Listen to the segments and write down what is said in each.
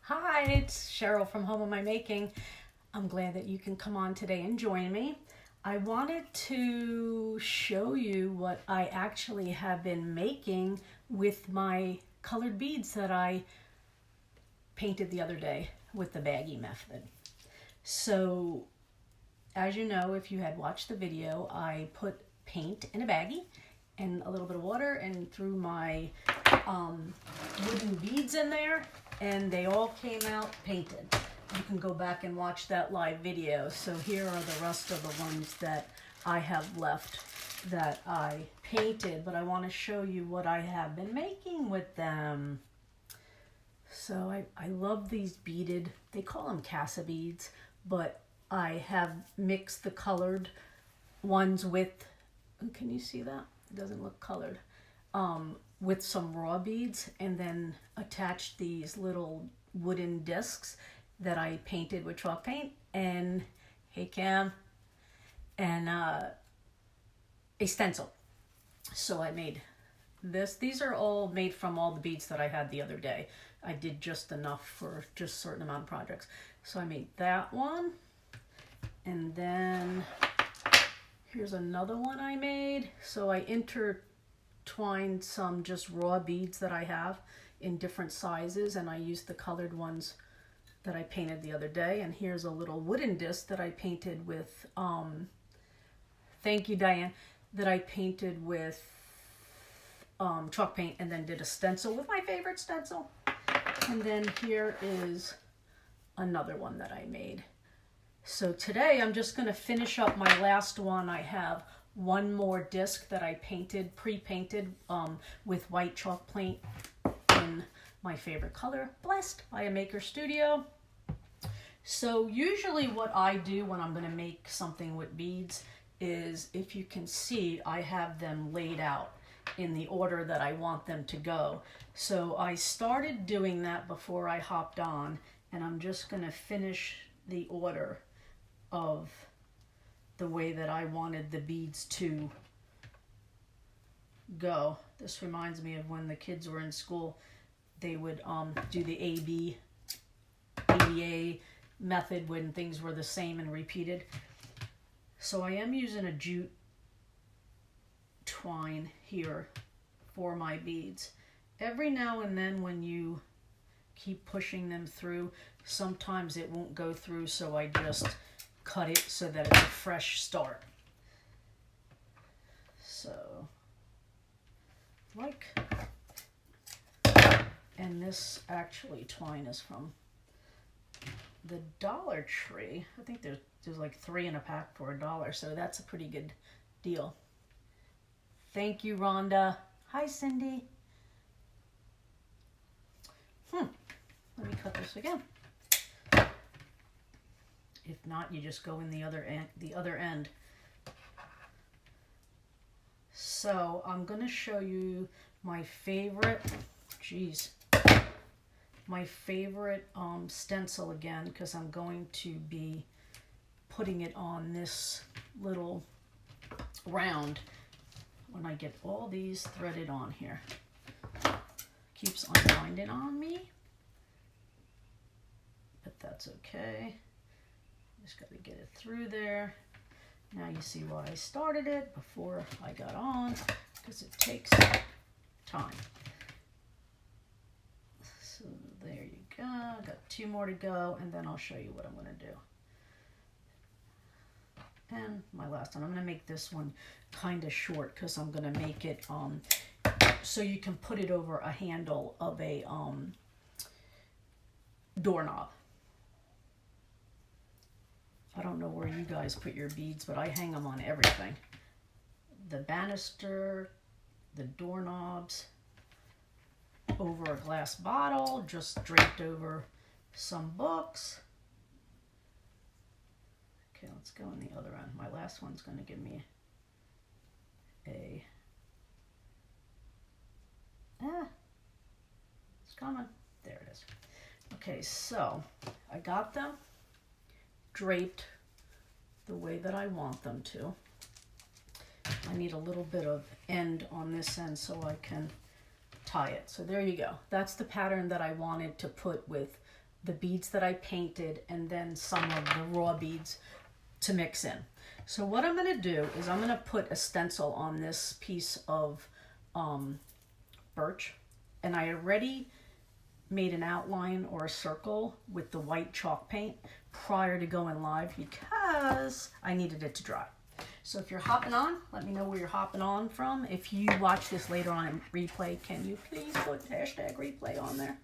Hi, it's Cheryl from Home of My Making. I'm glad that you can come on today and join me. I wanted to show you what I actually have been making with my colored beads that I painted the other day with the baggie method. So, as you know, if you had watched the video, I put paint in a baggie and a little bit of water and threw my wooden beads in there, and they all came out painted. You can go back and watch that live video. So here are the rest of the ones that I have left that I painted, but I want to show you what I have been making with them. So I love these beaded, they call them casa beads, but I have mixed the colored ones with, can you see that? It doesn't look colored. With some raw beads, and then attached these little wooden discs that I painted with chalk paint and, hey Cam, and a stencil. So I made this. These are all made from all the beads that I had the other day. I did just enough for just a certain amount of projects. So I made that one, and then here's another one I made. So I intertwined some just raw beads that I have in different sizes, and I used the colored ones that I painted the other day. And here's a little wooden disc that I painted with, thank you Diane, that I painted with chalk paint and then did a stencil with my favorite stencil. And then here is another one that I made. So today I'm just going to finish up my last one. I have one more disc that I painted, pre-painted with white chalk paint in my favorite color, Blessed by a Maker Studio. So usually what I do when I'm going to make something with beads is, if you can see, I have them laid out in the order that I want them to go. So I started doing that before I hopped on, and I'm just going to finish the order of the way that I wanted the beads to go. This reminds me of when the kids were in school. They would do the ABA method when things were the same and repeated. So I am using a jute twine here for my beads. Every now and then when you keep pushing them through, sometimes it won't go through, so I just cut it so that it's a fresh start. So, and this actually twine is from the Dollar Tree. I think there's like 3 in a pack for $1, so that's a pretty good deal. Thank you, Rhonda. Hi, Cindy. Let me cut this again. If not, you just go in the other end. So I'm going to show you my favorite, my favorite stencil again, because I'm going to be putting it on this little round when I get all these threaded on here. Keeps unwinding on me, but that's okay. Just got to get it through there. Now you see why I started it before I got on, because it takes time. So there you go. Got 2 more to go, and then I'll show you what I'm going to do. And my last one, I'm going to make this one kind of short, because I'm going to make it so you can put it over a handle of a doorknob. I don't know where you guys put your beads, but I hang them on everything. The banister, the doorknobs, over a glass bottle, just draped over some books. Okay, let's go on the other end. My last one's going to give me it's coming. There it is. Okay, so I got them draped the way that I want them to. I need a little bit of end on this end so I can tie it. So there you go. That's the pattern that I wanted to put with the beads that I painted and then some of the raw beads to mix in. So what I'm going to do is I'm going to put a stencil on this piece of birch, and I already made an outline or a circle with the white chalk paint prior to going live because I needed it to dry. So if you're hopping on, let me know where you're hopping on from. If you watch this later on in replay, can you please put hashtag replay on there?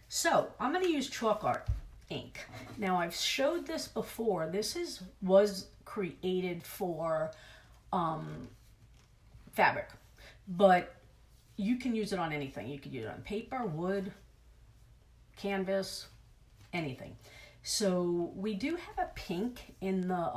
So I'm going to use chalk art ink. Now I've showed this before. This was created for fabric, but you can use it on anything. You could use it on paper, wood, canvas, anything. So we do have a pink in the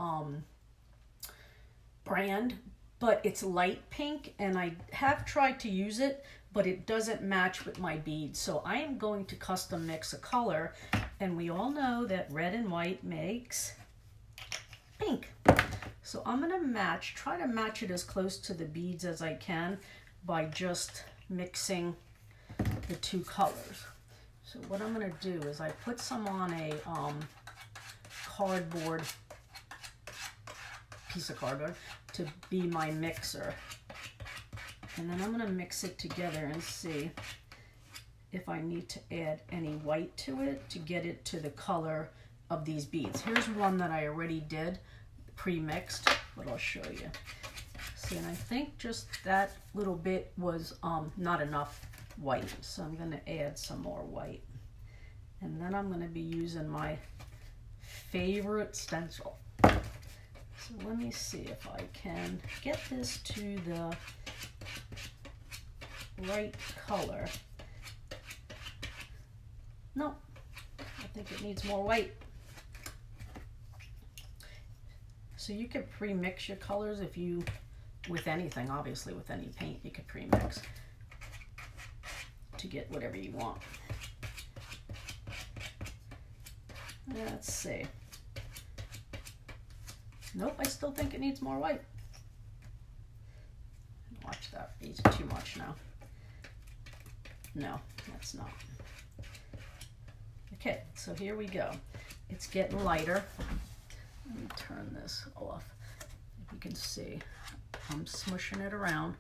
brand, but it's light pink, and I have tried to use it, but it doesn't match with my beads. So I am going to custom mix a color, and we all know that red and white makes pink. So I'm going to try to match it as close to the beads as I can by just mixing the two colors. So what I'm going to do is I put some on a piece of cardboard to be my mixer. And then I'm going to mix it together and see if I need to add any white to it to get it to the color of these beads. Here's one that I already did pre-mixed, but I'll show you. See, and I think just that little bit was not enough white, so I'm going to add some more white. And then I'm going to be using my favorite stencil. So let me see if I can get this to the right color. No, I think it needs more white. So you could pre-mix your colors with anything, obviously with any paint, you could pre-mix to get whatever you want. Let's see. Nope, I still think it needs more white. Watch that, it's too much now. No, that's not. Okay, so here we go. It's getting lighter. Let me turn this off. If you can see, I'm smushing it around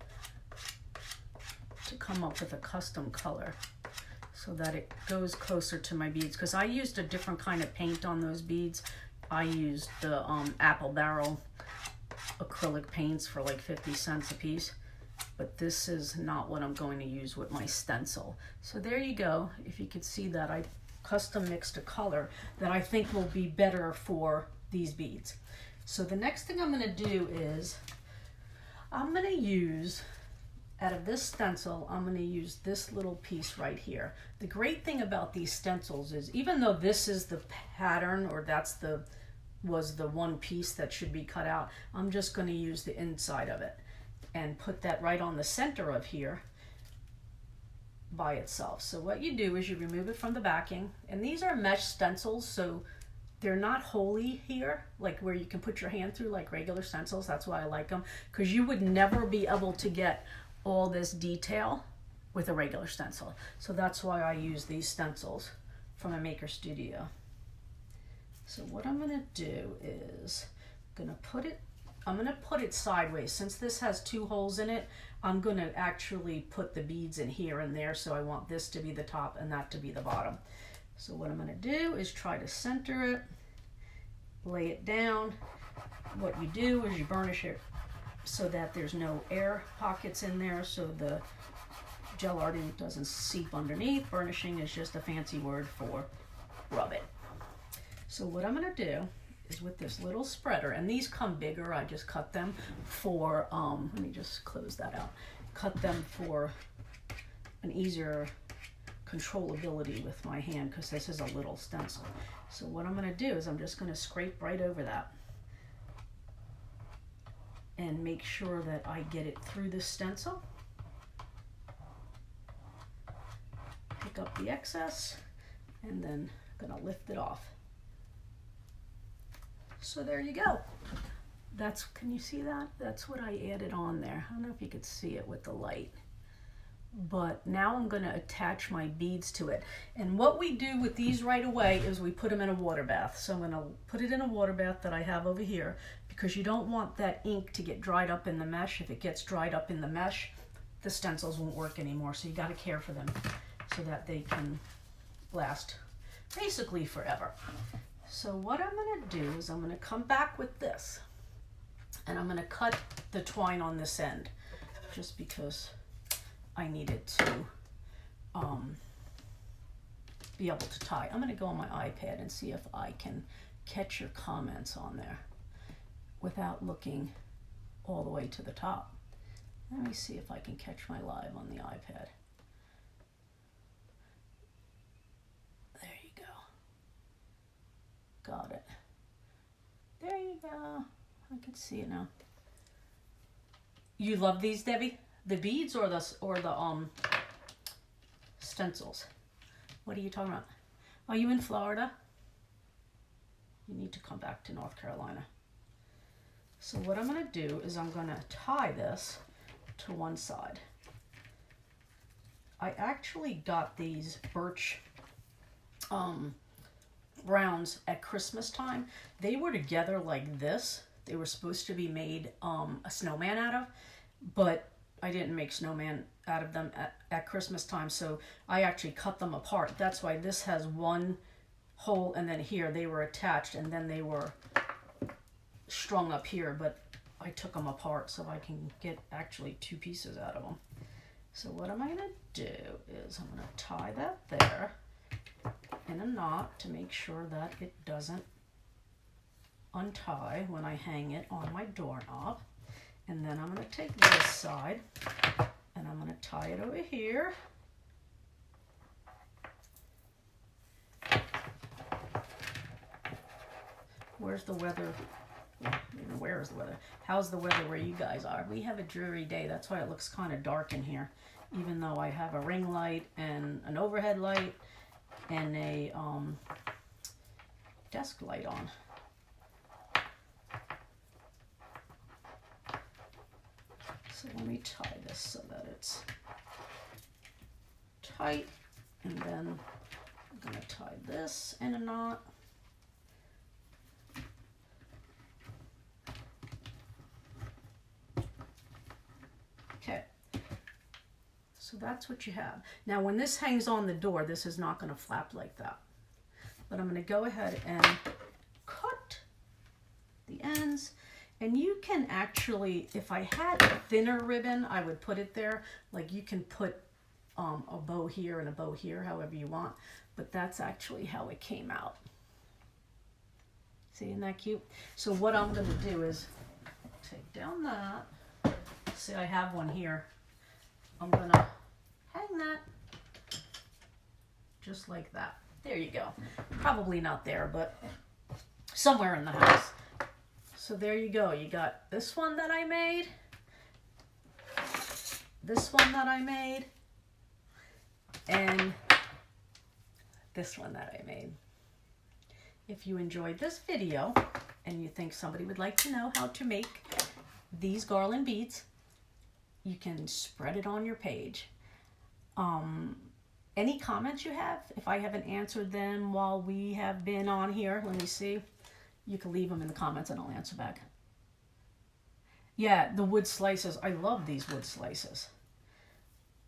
to come up with a custom color so that it goes closer to my beads, because I used a different kind of paint on those beads. I used the Apple Barrel acrylic paints for like 50 cents a piece, but this is not what I'm going to use with my stencil. So there you go. If you could see that, I custom mixed a color that I think will be better for these beads. So the next thing I'm going to do is I'm going to use, out of this stencil, I'm going to use this little piece right here. The great thing about these stencils is, even though this is the pattern, or was the one piece that should be cut out, I'm just going to use the inside of it and put that right on the center of here by itself. So what you do is you remove it from the backing, and these are mesh stencils, so they're not holy here, like where you can put your hand through like regular stencils. That's why I like them, because you would never be able to get all this detail with a regular stencil. So that's why I use these stencils from a maker studio. So what I'm going to do is I'm going to put it sideways. Since this has two holes in it, I'm going to actually put the beads in here and there, so I want this to be the top and that to be the bottom. So what I'm going to do is try to center it, lay it down. What you do is you burnish it so that there's no air pockets in there, so the gel art ink doesn't seep underneath. Burnishing is just a fancy word for rub it. So what I'm going to do is, with this little spreader, and these come bigger, I just cut them for, let me just close that out, cut them for an easier controllability with my hand, because this is a little stencil. So what I'm going to do is I'm just going to scrape right over that and make sure that I get it through the stencil. Pick up the excess, and then I'm going to lift it off. So there you go. Can you see that? That's what I added on there. I don't know if you could see it with the light, but now I'm going to attach my beads to it. And what we do with these right away is we put them in a water bath. So I'm going to put it in a water bath that I have over here, because you don't want that ink to get dried up in the mesh. If it gets dried up in the mesh, the stencils won't work anymore. So you got to care for them so that they can last basically forever. So what I'm going to do is I'm going to come back with this, and I'm going to cut the twine on this end just because I need it to be able to tie. I'm going to go on my iPad and see if I can catch your comments on there without looking all the way to the top. Let me see if I can catch my live on the iPad. There you go. Got it. There you go. I can see it now. You love these, Debbie? The beads or the stencils? What are you talking about? Are you in Florida? You need to come back to North Carolina. So what I'm going to do is I'm going to tie this to one side. I actually got these birch rounds at Christmas time. They were together like this. They were supposed to be made a snowman out of, but I didn't make snowman out of them at Christmas time, so I actually cut them apart. That's why this has one hole, and then here they were attached, and then they were strung up here, but I took them apart so I can get actually two pieces out of them. So what am I going to do is I'm going to tie that there in a knot to make sure that it doesn't untie when I hang it on my doorknob. And then I'm going to take this side and I'm going to tie it over here. Where's the weather? Where is the weather? How's the weather where you guys are? We have a dreary day. That's why it looks kind of dark in here, even though I have a ring light and an overhead light and a desk light on. So let me tie this so that it's tight, and then I'm going to tie this in a knot. Okay, so that's what you have. Now when this hangs on the door, this is not going to flap like that. But I'm going to go ahead and cut the ends. And you can actually, if I had thinner ribbon, I would put it there. Like you can put a bow here and a bow here, however you want. But that's actually how it came out. See, isn't that cute? So what I'm going to do is take down that. See, I have one here. I'm going to hang that just like that. There you go. Probably not there, but somewhere in the house. So there you go. You got this one that I made, this one that I made, and this one that I made. If you enjoyed this video and you think somebody would like to know how to make these garland beads, you can spread it on your page. Any comments you have, if I haven't answered them while we have been on here, let me see. You can leave them in the comments and I'll answer back. Yeah, the wood slices. I love these wood slices.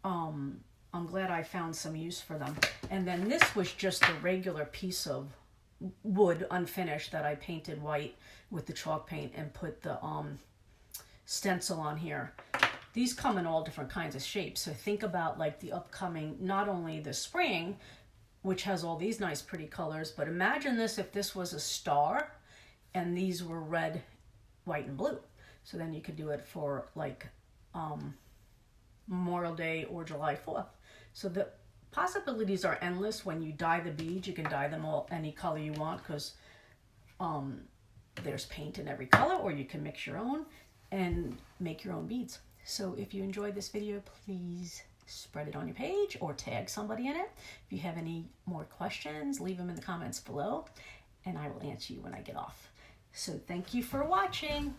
I'm glad I found some use for them. And then this was just a regular piece of wood, unfinished, that I painted white with the chalk paint and put the stencil on here. These come in all different kinds of shapes. So think about like the upcoming, not only the spring, which has all these nice pretty colors, but imagine this if this was a star and these were red, white, and blue. So then you could do it for like Memorial Day or July 4th. So the possibilities are endless. When you dye the beads, you can dye them all any color you want, because there's paint in every color, or you can mix your own and make your own beads. So if you enjoyed this video, please spread it on your page or tag somebody in it. If you have any more questions, leave them in the comments below and I will answer you when I get off. So thank you for watching.